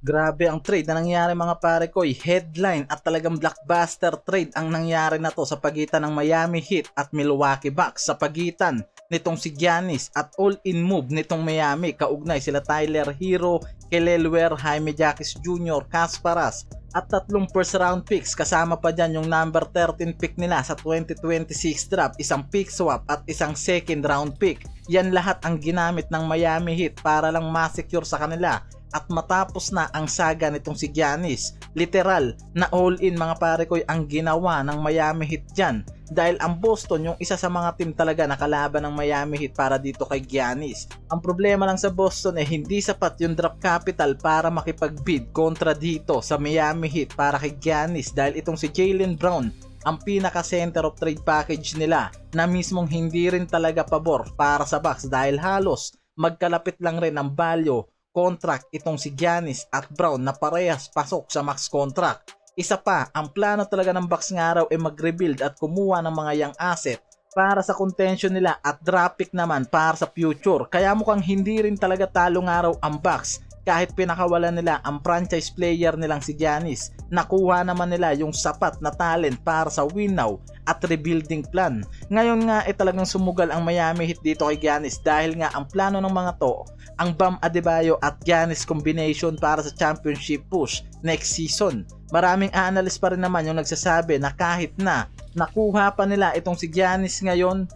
Grabe ang trade na nangyari mga pare ko, headline at talagang blockbuster trade ang nangyari na to sa pagitan ng Miami Heat at Milwaukee Bucks, sa pagitan nitong si Giannis at all-in move nitong Miami. Kaugnay sila Tyler Hero, Kelly Oubre, Jaime Jaquez Jr., Kasparas at 3 first round picks, kasama pa dyan yung number 13 pick nila sa 2026 draft, isang pick swap at isang second round pick. Yan lahat ang ginamit ng Miami Heat para lang ma-secure sa kanila. At matapos na ang saga nitong si Giannis, literal na all-in mga pare ko ang ginawa ng Miami Heat dyan. Dahil ang Boston yung isa sa mga team talaga na kalaban ng Miami Heat para dito kay Giannis. Ang problema lang sa Boston hindi sapat yung draft capital para makipag-bid kontra dito sa Miami Heat para kay Giannis, dahil itong si Jaylen Brown ang pinaka center of trade package nila na mismong hindi rin talaga pabor para sa Bucks, dahil halos magkalapit lang rin ang value contract itong si Giannis at Brown na parehas pasok sa max contract. Isa pa, ang plano talaga ng Bucks nga raw mag-rebuild at kumuha ng mga young asset para sa contention nila at draft pick naman para sa future. Kaya mukhang hindi rin talaga talo nga raw ang Bucks kahit pinakawalan nila ang franchise player nilang si Giannis. Nakuha naman nila yung sapat na talent para sa win now at rebuilding plan. Ngayon nga talagang sumugal ang Miami Heat dito kay Giannis, dahil nga ang plano ng mga to ang Bam Adebayo at Giannis combination para sa championship push next season. Maraming analyst pa rin naman yung nagsasabi na kahit na nakuha pa nila itong si Giannis ngayon,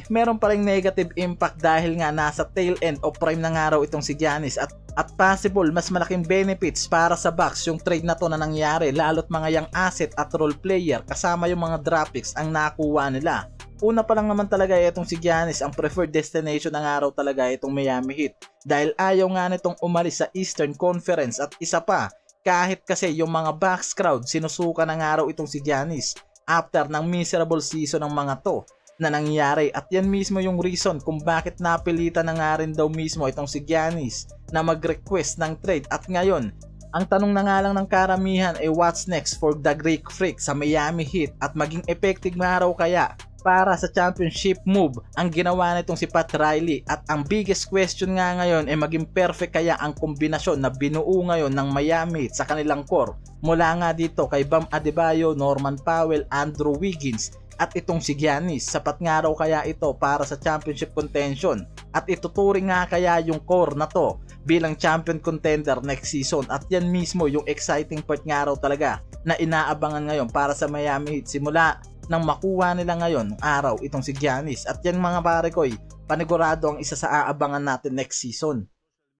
meron pa ring negative impact dahil nga nasa tail end of prime na nga raw itong si Giannis, at possible mas malaking benefits para sa Bucks yung trade na to na nangyari, lalo't mga young asset at role player kasama yung mga draft picks ang nakuha nila. Una pa lang naman talaga itong si Giannis, ang preferred destination ng araw talaga itong Miami Heat, dahil ayaw nga nitong umalis sa Eastern Conference. At isa pa, kahit kasi yung mga Bucks crowd sinusuka ng araw itong si Giannis after ng miserable season ng mga to na nangyari, at yan mismo yung reason kung bakit napilitan na nga rin daw mismo itong si Giannis na mag-request ng trade. At ngayon, ang tanong na nga lang ng karamihan what's next for the Greek Freak sa Miami Heat, at maging effective nga raw kaya para sa championship move ang ginawa nitong si Pat Riley. At ang biggest question nga ngayon maging perfect kaya ang kombinasyon na binuo ngayon ng Miami Heat sa kanilang core mula nga dito kay Bam Adebayo, Norman Powell, Andrew Wiggins at itong si Giannis. Sapat nga raw kaya ito para sa championship contention, at ituturing nga kaya yung core na to bilang champion contender next season. At yan mismo yung exciting part nga raw talaga na inaabangan ngayon para sa Miami Heat simula nang makuha nila ngayon araw itong si Giannis. At yan mga pare ko, panigurado ang isa sa aabangan natin next season.